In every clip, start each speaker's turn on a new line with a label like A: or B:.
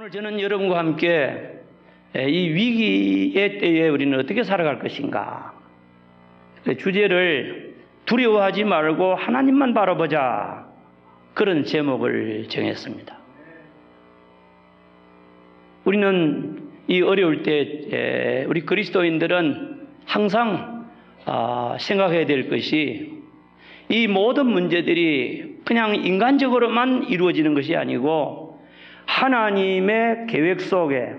A: 오늘 저는 여러분과 함께 이 위기의 때에 우리는 어떻게 살아갈 것인가, 주제를 두려워하지 말고 하나님만 바라보자, 그런 제목을 정했습니다. 우리는 이 어려울 때 우리 그리스도인들은 항상 생각해야 될 것이, 이 모든 문제들이 그냥 인간적으로만 이루어지는 것이 아니고 하나님의 계획 속에,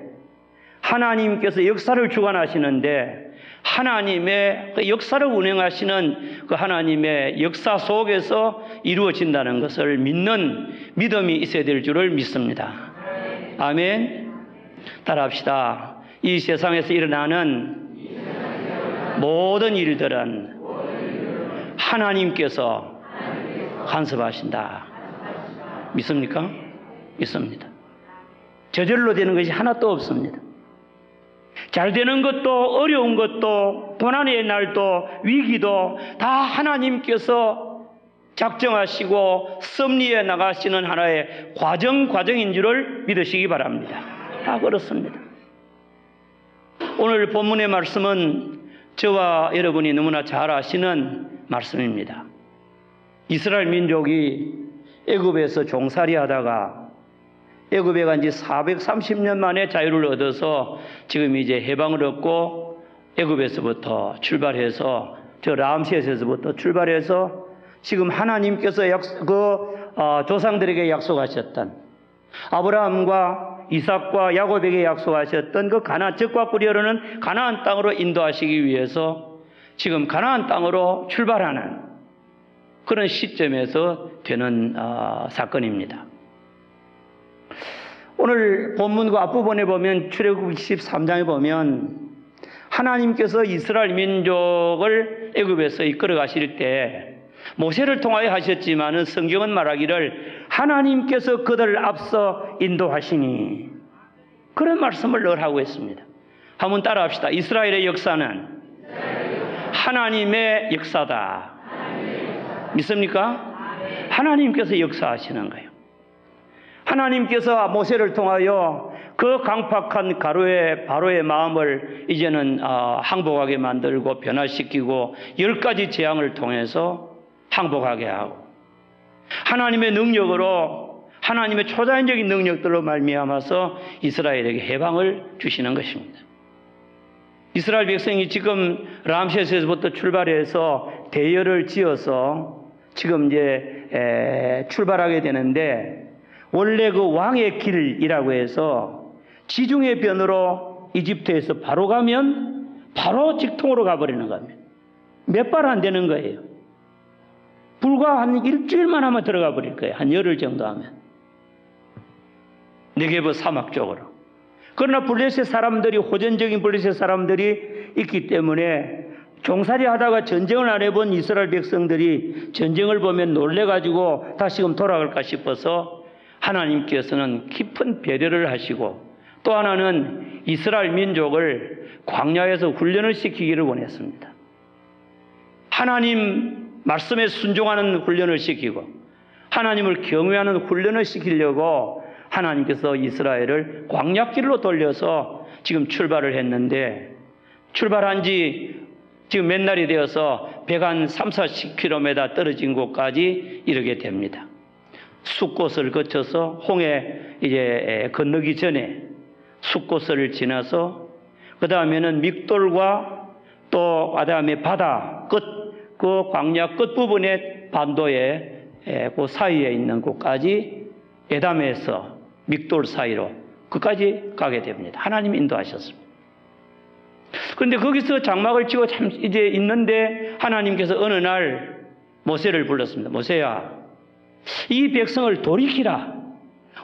A: 하나님께서 역사를 주관하시는데 하나님의 그 역사를 운행하시는 그 하나님의 역사 속에서 이루어진다는 것을 믿는 믿음이 있어야 될 줄을 믿습니다. 아멘. 따라합시다. 이 세상에서 일어나는 모든 일들은 하나님께서 간섭하신다. 믿습니까? 믿습니다. 저절로 되는 것이 하나도 없습니다. 잘 되는 것도 어려운 것도 고난의 날도 위기도 다 하나님께서 작정하시고 섭리해 나가시는 하나의 과정인 줄을 믿으시기 바랍니다. 다 그렇습니다. 오늘 본문의 말씀은 저와 여러분이 너무나 잘 아시는 말씀입니다. 이스라엘 민족이 애굽에서 종살이 하다가 애굽에 간 지 430년 만에 자유를 얻어서 지금 이제 해방을 얻고 애굽에서부터 출발해서 저 람세스에서부터 출발해서 지금 하나님께서 조상들에게 약속하셨던, 아브라함과 이삭과 야곱에게 약속하셨던 그 가나안, 젖과 꿀이 흐르는 가나안 땅으로 인도하시기 위해서 지금 가나안 땅으로 출발하는 그런 시점에서 되는 사건입니다. 오늘 본문 그 앞부분에 보면, 출애굽기 13장에 보면 하나님께서 이스라엘 민족을 애굽에서 이끌어 가실 때 모세를 통하여 하셨지만은 성경은 말하기를 하나님께서 그들을 앞서 인도하시니, 그런 말씀을 늘 하고 있습니다. 한번 따라합시다. 이스라엘의 역사는 하나님의 역사다. 믿습니까? 하나님께서 역사하시는 거예요. 하나님께서 모세를 통하여 그 강팍한 바로의 마음을 이제는 항복하게 만들고 변화시키고 10가지 재앙을 통해서 항복하게 하고, 하나님의 능력으로, 하나님의 초자연적인 능력들로 말미암아서 이스라엘에게 해방을 주시는 것입니다. 이스라엘 백성이 지금 람세스에서부터 출발해서 대열을 지어서 지금 이제 출발하게 되는데, 원래 그 왕의 길이라고 해서 지중해 변으로 이집트에서 바로 가면 바로 직통으로 가버리는 겁니다. 몇 발 안 되는 거예요. 불과 한 일주일만 하면 들어가 버릴 거예요. 한 열흘 정도 하면. 네게브 사막 쪽으로. 그러나 블레셋 사람들이, 호전적인 블레셋 사람들이 있기 때문에 종살이 하다가 전쟁을 안 해본 이스라엘 백성들이 전쟁을 보면 놀래가지고 다시금 돌아갈까 싶어서 하나님께서는 깊은 배려를 하시고, 또 하나는 이스라엘 민족을 광야에서 훈련을 시키기를 원했습니다. 하나님 말씀에 순종하는 훈련을 시키고 하나님을 경외하는 훈련을 시키려고 하나님께서 이스라엘을 광야길로 돌려서 지금 출발을 했는데, 출발한 지 지금 몇 날이 되어서 130-40km 떨어진 곳까지 이르게 됩니다. 숫곳을 거쳐서 홍해 이제 건너기 전에 숫곳을 지나서 그 다음에는 믹돌과 또 그다음에 바다 그 광야 끝 부분의 반도에 그 사이에 있는 곳까지 에담에서 믹돌 사이로 그까지 가게 됩니다. 하나님이 인도하셨습니다. 그런데 거기서 장막을 치고 참 이제 있는데 하나님께서 어느 날 모세를 불렀습니다. 모세야, 이 백성을 돌이키라.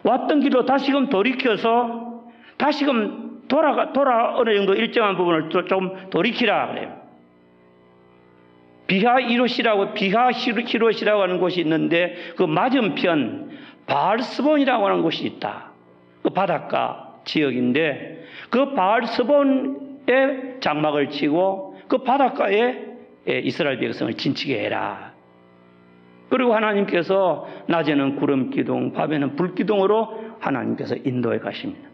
A: 왔던 길로 다시금 돌이켜서 다시금 어느 정도 일정한 부분을 좀 돌이키라 그래요. 비하히롯이라고 하는 곳이 있는데 그 맞은편 바알스본이라고 하는 곳이 있다. 그 바닷가 지역인데 그 바알스본에 장막을 치고 그 바닷가에 이스라엘 백성을 진치게 해라. 그리고 하나님께서 낮에는 구름 기둥, 밤에는 불 기둥으로 하나님께서 인도해 가십니다.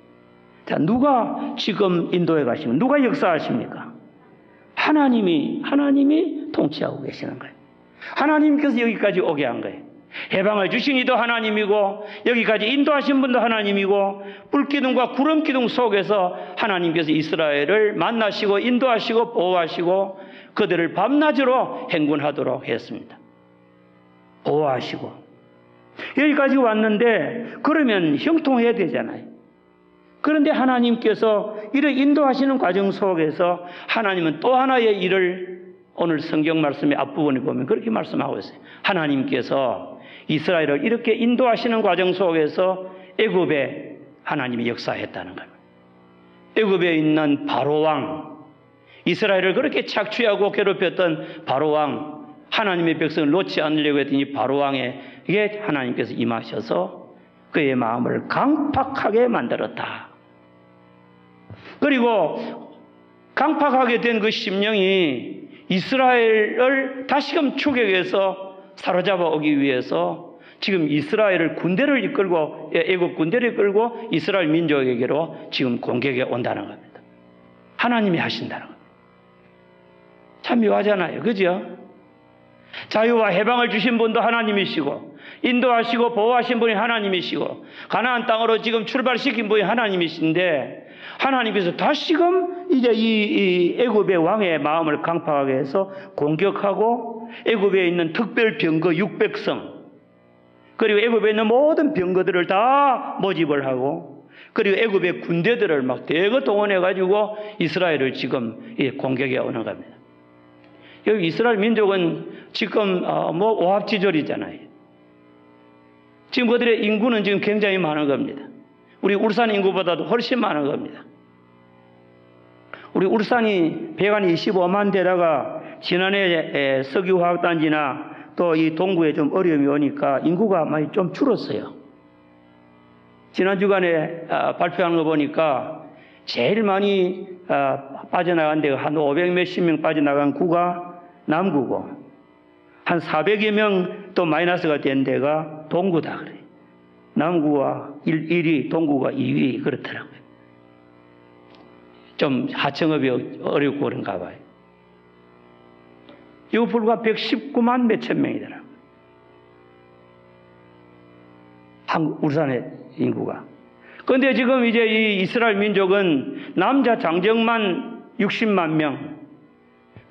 A: 자, 누가 지금 인도에 가시면 누가 역사하십니까? 하나님이 통치하고 계시는 거예요. 하나님께서 여기까지 오게 한 거예요. 해방을 주신 이도 하나님이고 여기까지 인도하신 분도 하나님이고 불기둥과 구름기둥 속에서 하나님께서 이스라엘을 만나시고 인도하시고 보호하시고 그들을 밤낮으로 행군하도록 했습니다. 보호하시고 여기까지 왔는데 그러면 형통해야 되잖아요. 그런데 하나님께서 이를 인도하시는 과정 속에서 하나님은 또 하나의 일을 오늘 성경 말씀의 앞부분에 보면 그렇게 말씀하고 있어요. 하나님께서 이스라엘을 이렇게 인도하시는 과정 속에서 애굽에 하나님이 역사했다는 겁니다. 애굽에 있는 바로왕, 이스라엘을 그렇게 착취하고 괴롭혔던 바로왕, 하나님의 백성을 놓지 않으려고 했던 이 바로왕에게 하나님께서 임하셔서 그의 마음을 강팍하게 만들었다. 그리고 강팍하게 된 그 심령이 이스라엘을 다시금 추격해서 사로잡아 오기 위해서 지금 이스라엘을 군대를 이끌고 애굽 군대를 이끌고 이스라엘 민족에게로 지금 공격에 온다는 겁니다. 하나님이 하신다는 겁니다. 참 묘하잖아요. 그죠? 자유와 해방을 주신 분도 하나님이시고 인도하시고 보호하신 분이 하나님이시고 가나안 땅으로 지금 출발시킨 분이 하나님이신데 하나님께서 다시금 이제 이 애굽의 왕의 마음을 강팍하게 해서 공격하고 애굽에 있는 특별 병거 600성 그리고 애굽에 있는 모든 병거들을 다 모집을 하고 그리고 애굽의 군대들을 막 대거 동원해 가지고 이스라엘을 지금 공격해 오는 겁니다. 여기 이스라엘 민족은 지금 오합지졸이잖아요. 지금 그들의 인구는 지금 굉장히 많은 겁니다. 우리 울산 인구보다도 훨씬 많은 겁니다. 우리 울산이 배관이 25만 대다가 지난해 석유화학단지나 또 이 동구에 좀 어려움이 오니까 인구가 많이 좀 줄었어요. 지난 주간에 발표한 거 보니까 제일 많이 빠져나간 데가 한 500 몇십 명 빠져나간 구가 남구고 한 400여 명 또 마이너스가 된 데가 동구다 그래요. 남구가 1위, 동구가 2위 그렇더라고요. 좀 하청업이 어렵고 그런가 봐요. 이거 불과 119만 몇천 명이더라고요. 울산의 인구가. 그런데 지금 이제 이 이스라엘 민족은 남자 장정만 60만 명,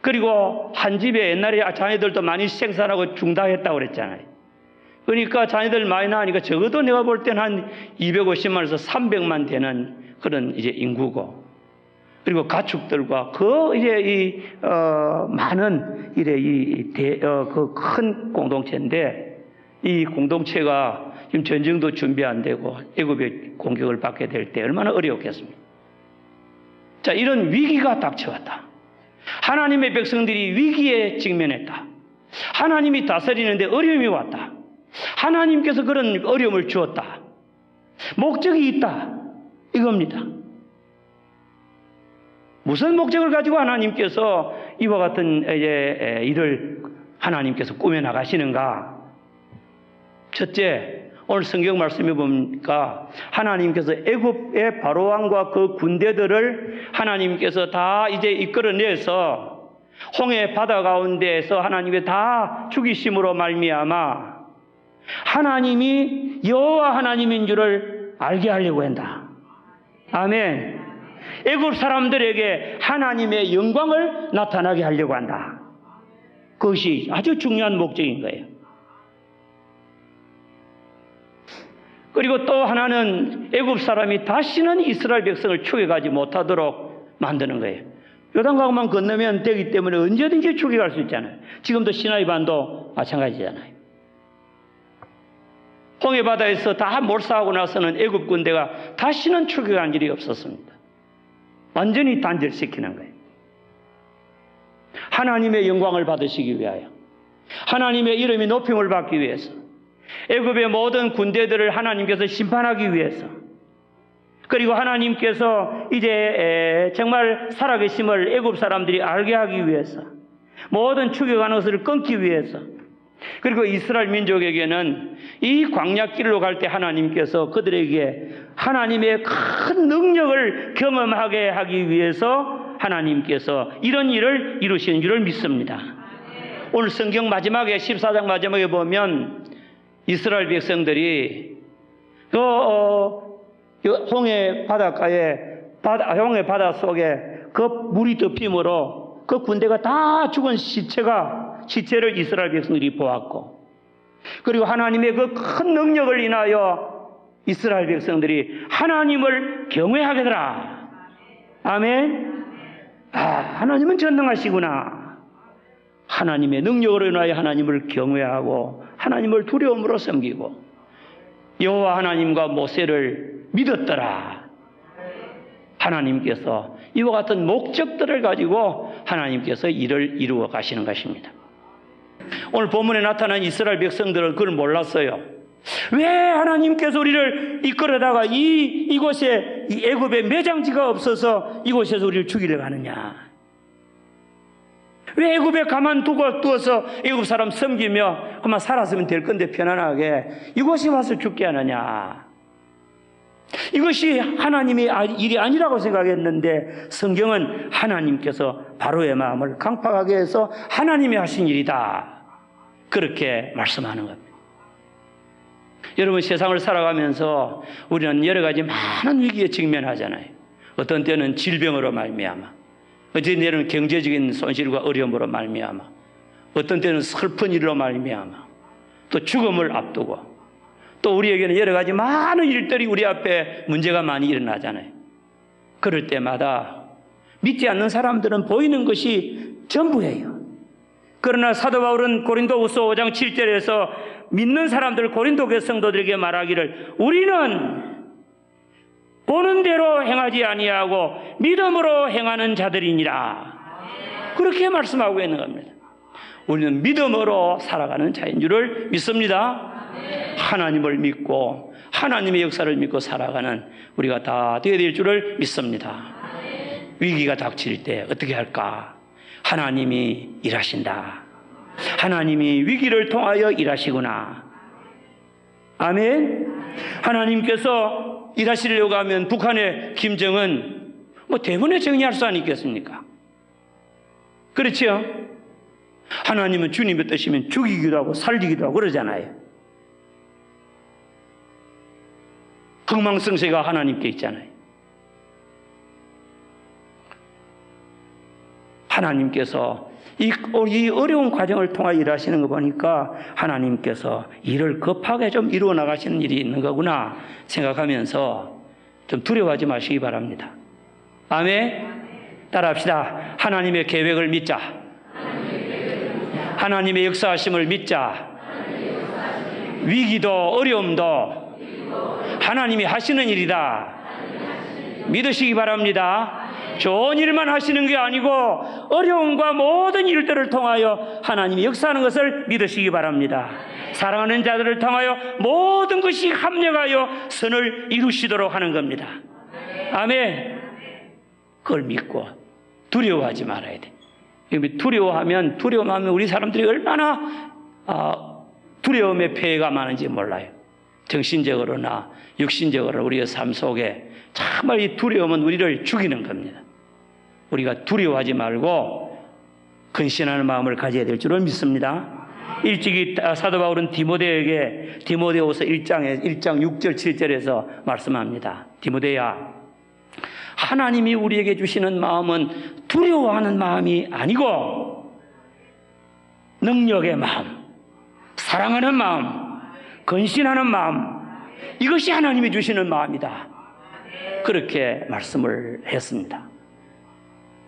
A: 그리고 한 집에 옛날에 자녀들도 많이 생산하고 중다했다고 그랬잖아요. 그러니까 자녀들 많이 나으니까 적어도 내가 볼 때는 한 250만에서 300만 되는 그런 이제 인구고, 그리고 가축들과 그 이제 많은 그 큰 공동체인데 이 공동체가 지금 전쟁도 준비 안 되고 애굽의 공격을 받게 될 때 얼마나 어려웠겠습니까? 자, 이런 위기가 닥쳐왔다. 하나님의 백성들이 위기에 직면했다. 하나님이 다스리는데 어려움이 왔다. 하나님께서 그런 어려움을 주었다. 목적이 있다. 이겁니다. 무슨 목적을 가지고 하나님께서 이와 같은 일을 하나님께서 꾸며나가시는가? 첫째, 오늘 성경 말씀해 보니까 하나님께서 애굽의 바로왕과 그 군대들을 하나님께서 다 이제 이끌어내서 홍해 바다 가운데에서 하나님이 다 죽이심으로 말미암아 하나님이 여호와 하나님인 줄을 알게 하려고 한다. 아멘. 애굽 사람들에게 하나님의 영광을 나타나게 하려고 한다. 그것이 아주 중요한 목적인 거예요. 그리고 또 하나는 애굽 사람이 다시는 이스라엘 백성을 추격하지 못하도록 만드는 거예요. 요단강만 건너면 되기 때문에 언제든지 추격할 수 있잖아요. 지금도 시나이 반도 마찬가지잖아요. 홍해 바다에서 다 몰사하고 나서는 애굽 군대가 다시는 추격한 일이 없었습니다. 완전히 단절시키는 거예요. 하나님의 영광을 받으시기 위하여, 하나님의 이름이 높임을 받기 위해서, 애굽의 모든 군대들을 하나님께서 심판하기 위해서, 그리고 하나님께서 이제 정말 살아계심을 애굽 사람들이 알게 하기 위해서, 모든 추격하는 것을 끊기 위해서 그리고 이스라엘 민족에게는 이 광야길로 갈 때 하나님께서 그들에게 하나님의 큰 능력을 경험하게 하기 위해서 하나님께서 이런 일을 이루시는 줄을 믿습니다. 오늘 성경 마지막에 14장 마지막에 보면 이스라엘 백성들이 홍해 바닷가에 홍해 바다 속에 그 물이 덮임으로 그 군대가 다 죽은 시체를 이스라엘 백성들이 보았고, 그리고 하나님의 그 큰 능력을 인하여 이스라엘 백성들이 하나님을 경외하게 되라. 아멘. 하나님은 전능하시구나. 하나님의 능력으로 인하여 하나님을 경외하고 하나님을 두려움으로 섬기고 여호와 하나님과 모세를 믿었더라. 하나님께서 이와 같은 목적들을 가지고 하나님께서 일을 이루어 가시는 것입니다. 오늘 본문에 나타난 이스라엘 백성들은 그걸 몰랐어요. 왜 하나님께서 우리를 이끌어다가 이곳에 이 애굽에 매장지가 없어서 이곳에서 우리를 죽이려고 하느냐? 왜 애굽에 두어서 애굽 사람 섬기며 그만 살았으면 될 건데 편안하게 이곳에 와서 죽게 하느냐? 이것이 하나님의 일이 아니라고 생각했는데 성경은 하나님께서 바로의 마음을 강팍하게 해서 하나님이 하신 일이다, 그렇게 말씀하는 겁니다. 여러분, 세상을 살아가면서 우리는 여러 가지 많은 위기에 직면하잖아요. 어떤 때는 질병으로 말미암아, 어떤 때는 경제적인 손실과 어려움으로 말미암아, 어떤 때는 슬픈 일로 말미암아, 또 죽음을 앞두고, 또 우리에게는 여러 가지 많은 일들이 우리 앞에 문제가 많이 일어나잖아요. 그럴 때마다 믿지 않는 사람들은 보이는 것이 전부예요. 그러나 사도 바울은 고린도후서 5장 7절에서 믿는 사람들, 고린도 교회 성도들에게 말하기를 우리는 보는 대로 행하지 아니하고 믿음으로 행하는 자들이니라, 그렇게 말씀하고 있는 겁니다. 우리는 믿음으로 살아가는 자인 줄을 믿습니다. 하나님을 믿고 하나님의 역사를 믿고 살아가는 우리가 다 되어야 될 줄을 믿습니다. 위기가 닥칠 때 어떻게 할까? 하나님이 일하신다. 하나님이 위기를 통하여 일하시구나. 아멘. 하나님께서 일하시려고 하면 북한의 김정은 대문에 정리할 수 아니겠습니까? 그렇죠? 하나님은 주님의 뜻이면 죽이기도 하고 살리기도 하고 그러잖아요. 흥망성쇠가 하나님께 있잖아요. 하나님께서 이 어려운 과정을 통해 일하시는 거 보니까 하나님께서 일을 급하게 좀 이루어 나가시는 일이 있는 거구나 생각하면서 좀 두려워하지 마시기 바랍니다. 아멘. 따라합시다. 하나님의 계획을 믿자. 하나님의 역사하심을 믿자. 위기도 어려움도 하나님이 하시는 일이다. 믿으시기 바랍니다. 좋은 일만 하시는 게 아니고 어려움과 모든 일들을 통하여 하나님이 역사하는 것을 믿으시기 바랍니다. 사랑하는 자들을 통하여 모든 것이 합력하여 선을 이루시도록 하는 겁니다. 아멘. 그걸 믿고 두려워하지 말아야 돼. 두려워하면 우리 사람들이 얼마나 두려움의 폐해가 많은지 몰라요. 정신적으로나 육신적으로 우리의 삶 속에 정말 이 두려움은 우리를 죽이는 겁니다. 우리가 두려워하지 말고 근신하는 마음을 가져야 될 줄을 믿습니다. 일찍이 사도 바울은 디모데에게 디모데후서 1장 6절 7절에서 말씀합니다. 디모데야, 하나님이 우리에게 주시는 마음은 두려워하는 마음이 아니고 능력의 마음, 사랑하는 마음, 근신하는 마음, 이것이 하나님이 주시는 마음이다. 그렇게 말씀을 했습니다.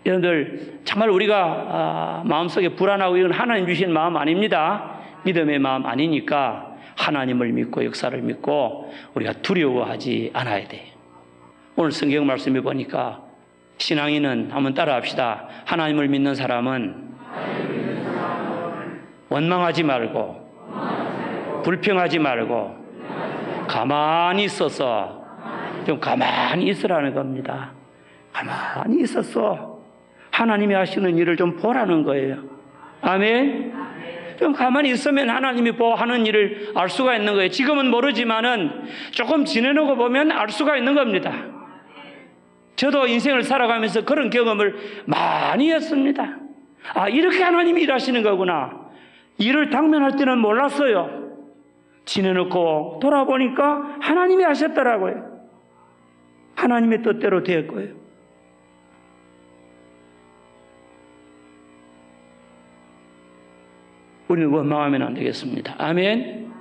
A: 여러분들, 정말 우리가 마음속에 불안하고 이건 하나님 주신 마음 아닙니다. 믿음의 마음 아니니까 하나님을 믿고 역사를 믿고 우리가 두려워하지 않아야 돼요. 오늘 성경 말씀해 보니까 신앙인은 한번 따라합시다. 하나님을 믿는 사람은 원망하지 말고 불평하지 말고 가만히 있어서 좀 가만히 있으라는 겁니다. 가만히 있었어. 하나님이 하시는 일을 좀 보라는 거예요. 아멘. 좀 가만히 있으면 하나님이 보호하는 일을 알 수가 있는 거예요. 지금은 모르지만은 조금 지내놓고 보면 알 수가 있는 겁니다. 저도 인생을 살아가면서 그런 경험을 많이 했습니다. 아, 이렇게 하나님이 일하시는 거구나. 일을 당면할 때는 몰랐어요. 지내놓고 돌아보니까 하나님이 하셨더라고요. 하나님의 뜻대로 되었고요. 우리는 원망하면 안 되겠습니다. 아멘.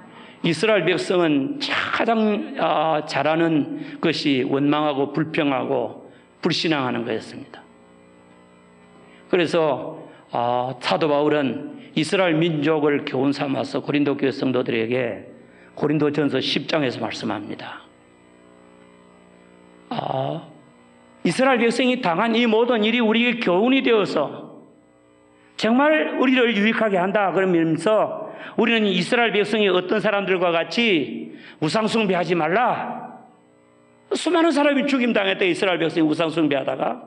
A: 이스라엘 백성은 가장 잘하는 것이 원망하고 불평하고 불신앙하는 거였습니다. 그래서 사도 바울은 이스라엘 민족을 교훈 삼아서 고린도 교회 성도들에게 고린도전서 10장에서 말씀합니다. 이스라엘 백성이 당한 이 모든 일이 우리에게 교훈이 되어서 정말 우리를 유익하게 한다 그러면서 우리는 이스라엘 백성이 어떤 사람들과 같이 우상숭배하지 말라. 수많은 사람이 죽임당했다. 이스라엘 백성이 우상숭배하다가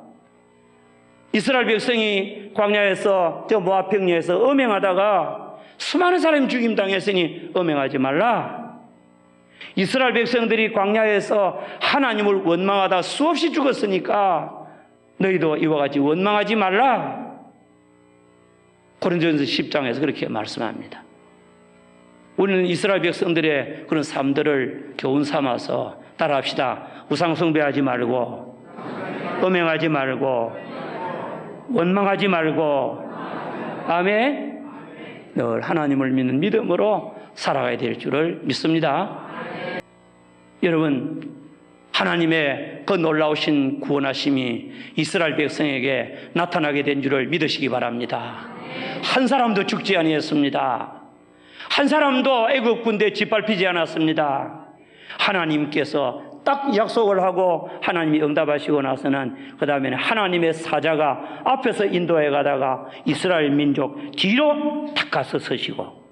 A: 이스라엘 백성이 광야에서 저 모압 평야에서 음행하다가 수많은 사람이 죽임당했으니 음행하지 말라. 이스라엘 백성들이 광야에서 하나님을 원망하다 수없이 죽었으니까 너희도 이와 같이 원망하지 말라. 고린도전서 10장에서 그렇게 말씀합니다. 우리는 이스라엘 백성들의 그런 삶들을 교훈 삼아서 따라합시다. 우상숭배하지 말고 음행하지 말고 원망하지 말고 아멘. 늘 하나님을 믿는 믿음으로 살아가야 될 줄을 믿습니다. 여러분, 하나님의 그 놀라우신 구원하심이 이스라엘 백성에게 나타나게 된 줄을 믿으시기 바랍니다. 한 사람도 죽지 아니했습니다. 한 사람도 애국 군대에 짓밟히지 않았습니다. 하나님께서 딱 약속을 하고 하나님이 응답하시고 나서는 그 다음에는 하나님의 사자가 앞에서 인도해 가다가 이스라엘 민족 뒤로 탁 가서 서시고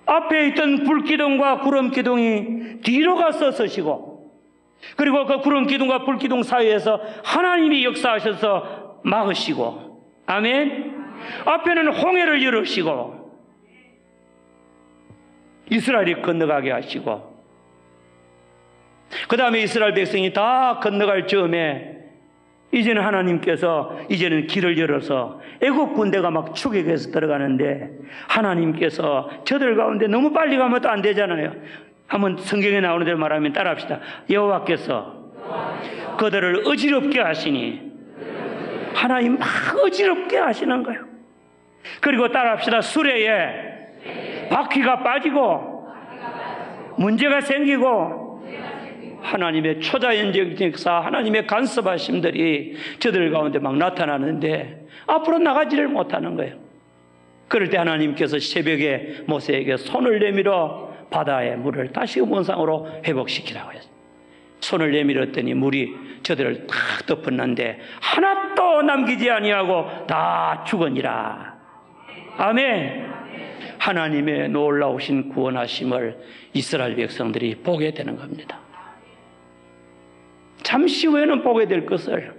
A: 앞에 있던 불기둥과 구름기둥이 뒤로 가서 서시고 그리고 그 구름기둥과 불기둥 사이에서 하나님이 역사하셔서 막으시고 아멘. 앞에는 홍해를 열으시고 이스라엘이 건너가게 하시고 그 다음에 이스라엘 백성이 다 건너갈 즈음에 이제는 하나님께서 이제는 길을 열어서 애국 군대가 막 추격해서 들어가는데 하나님께서 저들 가운데 너무 빨리 가면 또 안 되잖아요. 한번 성경에 나오는 대로 말하면 따라합시다. 여호와께서 그들을 어지럽게 하시니 하나님 막 어지럽게 하시는 거예요. 그리고 따라합시다. 수레에 바퀴가 빠지고 문제가 생기고 하나님의 초자연적 역사, 하나님의 간섭하심들이 저들 가운데 막 나타나는데 앞으로 나가지를 못하는 거예요. 그럴 때 하나님께서 새벽에 모세에게 손을 내밀어 바다의 물을 다시 원상으로 회복시키라고 했어요. 손을 내밀었더니 물이 저들을 탁 덮었는데 하나도 남기지 아니하고 다 죽으니라. 아멘. 하나님의 놀라우신 구원하심을 이스라엘 백성들이 보게 되는 겁니다. 잠시 후에는 보게 될 것을,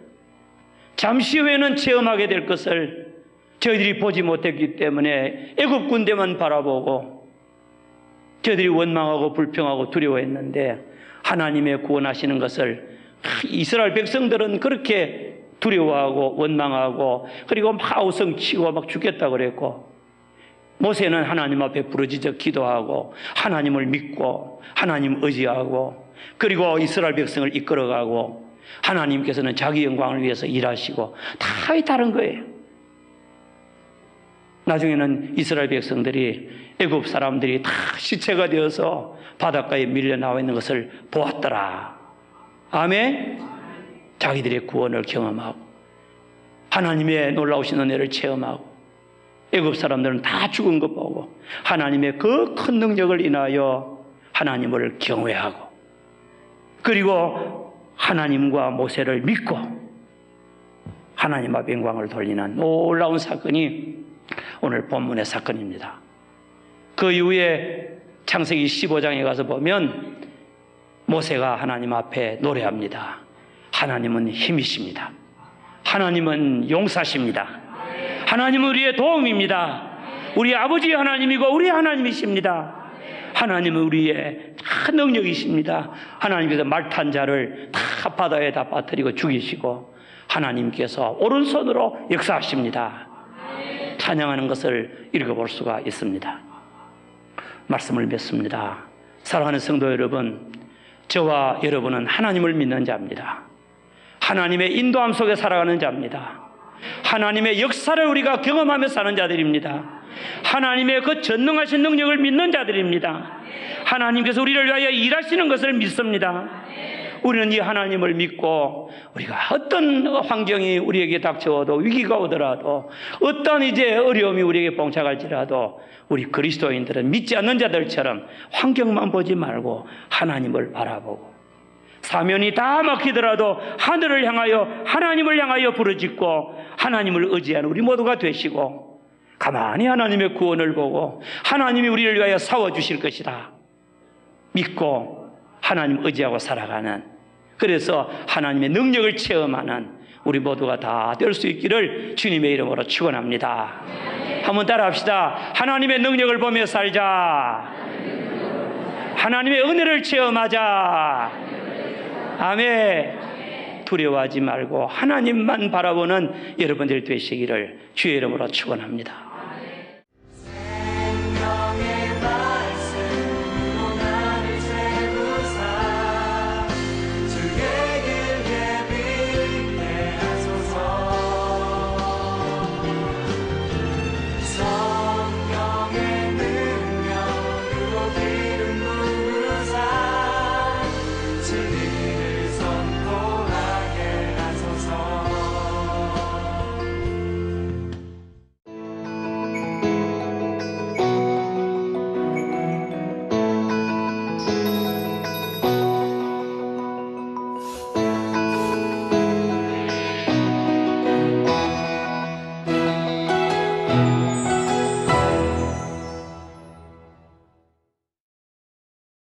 A: 잠시 후에는 체험하게 될 것을 저희들이 보지 못했기 때문에 애굽 군대만 바라보고 저희들이 원망하고 불평하고 두려워했는데 하나님의 구원하시는 것을 이스라엘 백성들은 그렇게 두려워하고 원망하고 그리고 막 아우성치고 막 죽겠다고 그랬고 모세는 하나님 앞에 부르짖어 기도하고 하나님을 믿고 하나님 의지하고 그리고 이스라엘 백성을 이끌어가고 하나님께서는 자기 영광을 위해서 일하시고 다 다른 거예요. 나중에는 이스라엘 백성들이 애굽 사람들이 다 시체가 되어서 바닷가에 밀려 나와 있는 것을 보았더라. 아멘. 자기들의 구원을 경험하고 하나님의 놀라우신 은혜를 체험하고 애굽 사람들은 다 죽은 것 보고 하나님의 그 큰 능력을 인하여 하나님을 경외하고 그리고 하나님과 모세를 믿고 하나님 앞에 영광을 돌리는 놀라운 사건이 오늘 본문의 사건입니다. 그 이후에 창세기 15장에 가서 보면 모세가 하나님 앞에 노래합니다. 하나님은 힘이십니다. 하나님은 용사십니다. 하나님은 우리의 도움입니다. 우리 아버지 하나님이고 우리 하나님이십니다. 하나님은 우리의 다 능력이십니다. 하나님께서 말탄 자를 다 바다에 다 빠뜨리고 죽이시고 하나님께서 오른손으로 역사하십니다. 찬양하는 것을 읽어볼 수가 있습니다. 말씀을 맺습니다. 사랑하는 성도 여러분, 저와 여러분은 하나님을 믿는 자입니다. 하나님의 인도함 속에 살아가는 자입니다. 하나님의 역사를 우리가 경험하며 사는 자들입니다. 하나님의 그 전능하신 능력을 믿는 자들입니다. 하나님께서 우리를 위하여 일하시는 것을 믿습니다. 우리는 이 하나님을 믿고 우리가 어떤 환경이 우리에게 닥쳐와도 위기가 오더라도 어떤 이제 어려움이 우리에게 봉착할지라도 우리 그리스도인들은 믿지 않는 자들처럼 환경만 보지 말고 하나님을 바라보고 사면이 다 막히더라도 하늘을 향하여 하나님을 향하여 부르짖고 하나님을 의지하는 우리 모두가 되시고 가만히 하나님의 구원을 보고 하나님이 우리를 위하여 싸워주실 것이다 믿고 하나님 의지하고 살아가는, 그래서 하나님의 능력을 체험하는 우리 모두가 다 될 수 있기를 주님의 이름으로 축원합니다. 한번 따라합시다. 하나님의 능력을 보며 살자. 하나님의 은혜를 체험하자. 아멘. 두려워하지 말고 하나님만 바라보는 여러분들 되시기를 주의 이름으로 축원합니다.